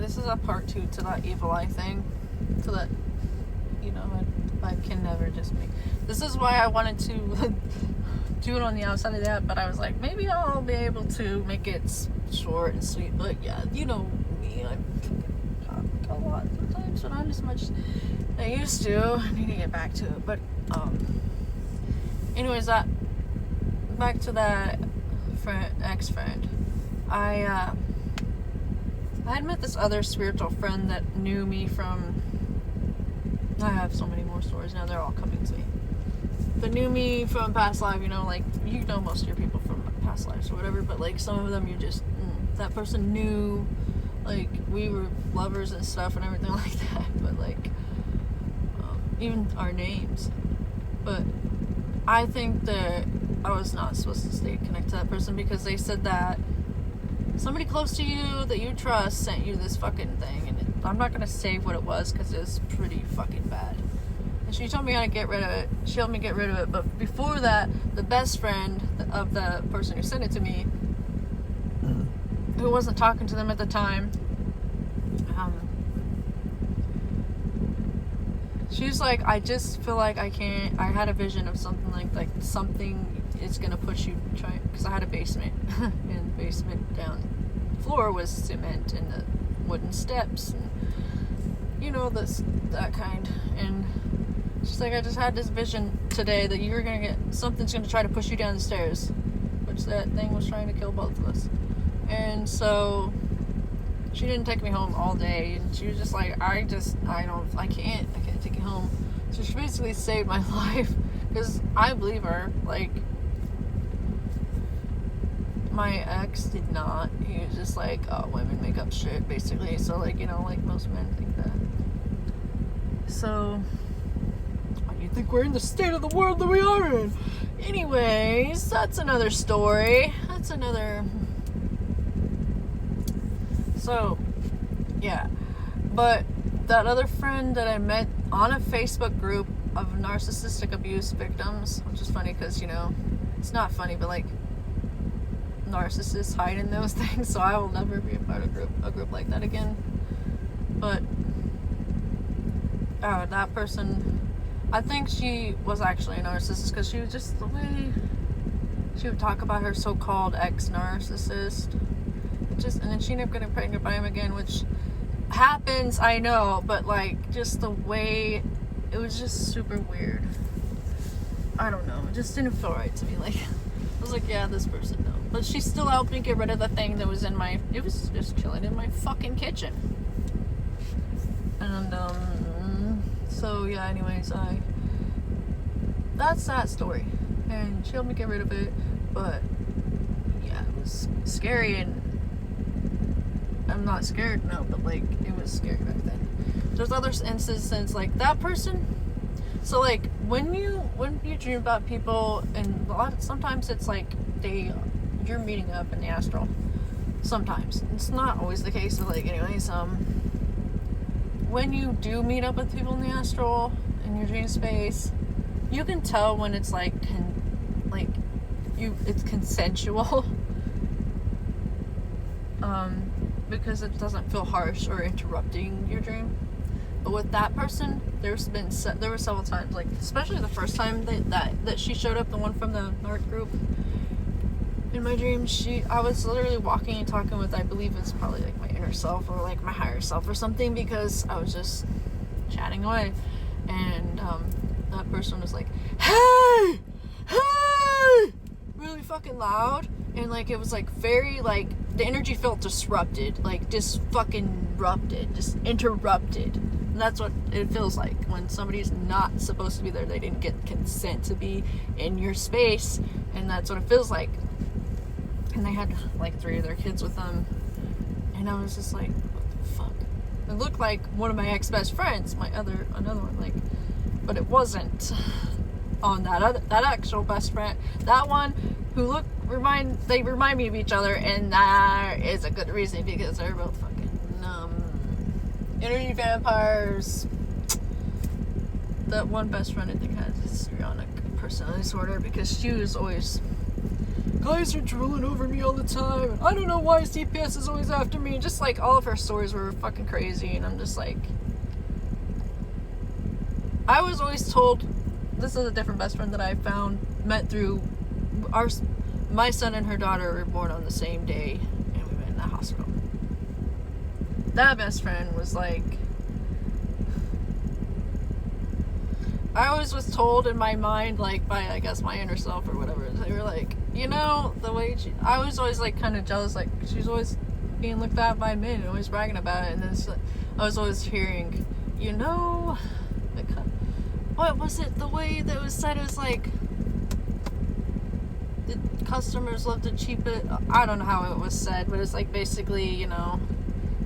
this is a part 2 to that evil eye thing. To that, I can never just make. This is why I wanted to do it on the outside of that, but I was like, maybe I'll be able to make it short and sweet. But yeah, you know me, I talk a lot sometimes, but not as much as I used to. I need to get back to it. But anyways, back to that ex-friend. I had met this other spiritual friend that knew me from. I have so many more stories now, they're all coming to me. But knew me from past life, like, most of your people from past lives or whatever, but, like, some of them you just, that person knew, like, we were lovers and stuff and everything like that, but, like, even our names. But I think that I was not supposed to stay connected to that person because they said that somebody close to you that you trust sent you this fucking thing, and I'm not gonna say what it was because it was pretty fucking bad. And she told me how to get rid of it. She helped me get rid of it. But before that, the best friend of the person who sent it to me, who wasn't talking to them at the time, she was like, I just feel like I can't. I had a vision of something like something is gonna push you. Because I had a basement, and the basement down floor was cement and the wooden steps, and that kind. And she's like, I just had this vision today that you're gonna get something's gonna try to push you down the stairs, which that thing was trying to kill both of us. And so she didn't take me home all day, and she was just like, I can't take you home. So she basically saved my life, because I believe her. Like, my ex did not. He was just like, oh, women make up shit, basically. So, like, like most men think that. So, why do you think we're in the state of the world that we are in? Anyways, that's another story. So, yeah. But that other friend that I met on a Facebook group of narcissistic abuse victims, which is funny because, it's not funny, but, like, narcissists hide in those things, so I will never be a part of a group like that again. But that person, I think she was actually a narcissist, because she was just the way she would talk about her so-called ex-narcissist, and then she ended up getting pregnant by him again, which happens, I know, but, like, just the way it was just super weird. I don't know, it just didn't feel right to me. Like, I was like, yeah, this person, no. But she still helped me get rid of the thing that was it was just chilling in my fucking kitchen. And, so, yeah, anyways, that's that story. And she helped me get rid of it, but, yeah, it was scary, and I'm not scared now, but, like, it was scary back then. There's other instances, like, that person, so, like, when you dream about people, and sometimes it's like you're meeting up in the astral. Sometimes it's not always the case, but, like, anyways, when you do meet up with people in the astral in your dream space, you can tell when it's like it's consensual, because it doesn't feel harsh or interrupting your dream. But with that person, there were several times, like, especially the first time that she showed up, the one from the NARC group, in my dream, I was literally walking and talking with, I believe it's probably, like, my inner self or, like, my higher self or something, because I was just chatting away, and that person was like, hey, really fucking loud, and, like, it was, like, very, like, the energy felt disrupted, like, just fucking erupted, just interrupted. And that's what it feels like when somebody's not supposed to be there. They didn't get consent to be in your space, and that's what it feels like. And they had, like, 3 of their kids with them, and I was just like, what the fuck? It looked like one of my ex-best friends, another one, like, but it wasn't on that actual best friend. That one who they remind me of each other, and that is a good reason, because they're both fucking energy vampires. That one best friend, I think, has histrionic personality disorder, because she was always guys are drooling over me all the time. I don't know why CPS is always after me. And just like all of her stories were fucking crazy. And I'm just like, I was always told, this is a different best friend that I met through my son and her daughter were born on the same day, and we met in the hospital. That best friend was like, I always was told in my mind, like by I guess my inner self or whatever, they were like, you know, the way I was always like kind of jealous, like she's always being looked at by men and always bragging about it, and then I was always hearing, you know, like, what was it, the way that was said, it was like, the customers love to cheap it, I don't know how it was said, but it's like basically, you know,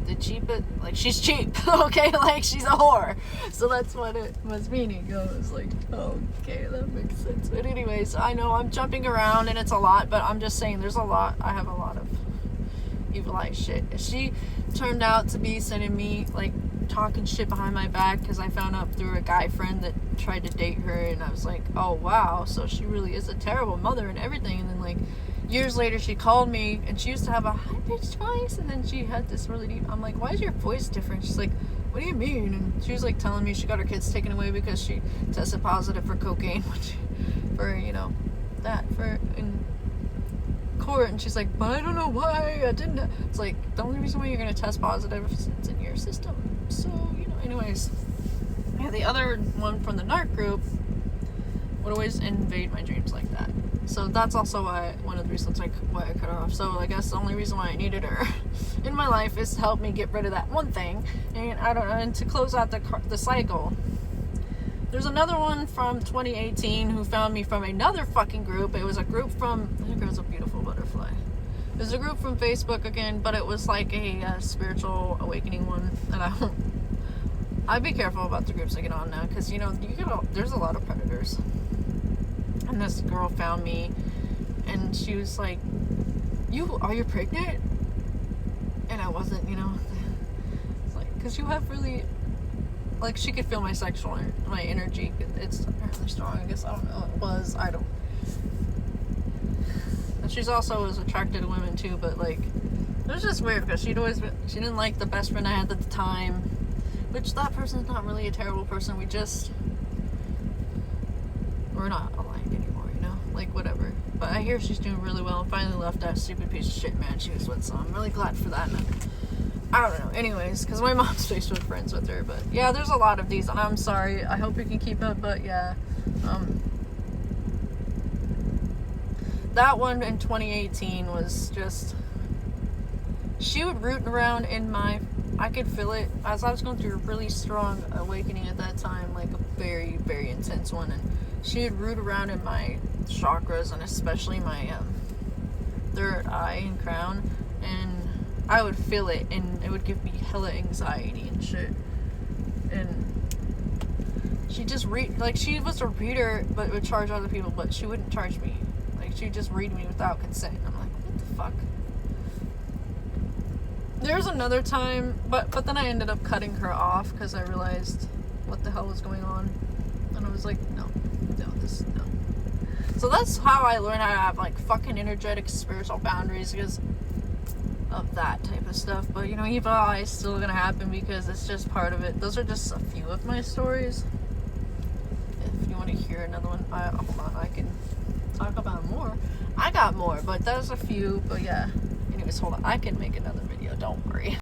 the cheap it, like she's cheap, okay, like she's a whore, so that's what it was meaning. I was like, oh, okay, that makes sense. But anyways, I know I'm jumping around and it's a lot, but I'm just saying there's a lot, I have a lot of evil eye shit. She turned out to be sending me like talking shit behind my back because I found out through a guy friend that tried to date her, and I was like, oh wow, so she really is a terrible mother and everything. And then like years later she called me, and she used to have a high-pitched voice, and then she had this really deep, I'm like, why is your voice different? She's like, what do you mean? And she was like telling me she got her kids taken away because she tested positive for cocaine for, you know, that for in court. And she's like, but I don't know why I didn't. It's like, the only reason why you're going to test positive is it's in your system. So, you know, anyways, yeah, the other one from the narc group would always invade my dreams like that. So that's also why, one of the reasons why I cut her off. So I guess the only reason why I needed her in my life is to help me get rid of that one thing, and I don't know, and to close out the cycle. There's another one from 2018 who found me from another fucking group. It was a group from, I think it was a beautiful butterfly. It was a group from Facebook again, but it was like a spiritual awakening one. And I'd be careful about the groups I get on now, because you know there's a lot of predators. And this girl found me, and she was like, are you pregnant? And I wasn't, you know. It's like, because you have really, like, she could feel my my energy. It's apparently strong, I guess. I don't know. It was, I don't. And she's also was attracted to women too, but like, it was just weird because she didn't like the best friend I had at the time, which that person's not really a terrible person. We're not aligned anymore, you know? Like, whatever. But I hear she's doing really well and finally left that stupid piece of shit man she was with, so I'm really glad for that. And I don't know. Anyways, because my mom's Facebook friends with her, but yeah, there's a lot of these, and I'm sorry. I hope you can keep up, but yeah. That one in 2018 was just, she would root around in I could feel it as I was going through a really strong awakening at that time, like a very, very intense one, and she would root around in my chakras, and especially my third eye and crown, and I would feel it, and it would give me hella anxiety and shit. And she just she was a reader, but would charge other people, but she wouldn't charge me. Like, she'd just read me without consent. I'm like, what the fuck? There's another time, but then I ended up cutting her off because I realized what the hell was going on, and I was like, no. So that's how I learned how to have like fucking energetic spiritual boundaries, because of that type of stuff. But you know, evil eye is still gonna happen because it's just part of it. Those are just a few of my stories. If you want to hear another one, hold on, I can talk about more. I got more, but that was a few. But yeah, anyways, hold on, I can make another video, don't worry.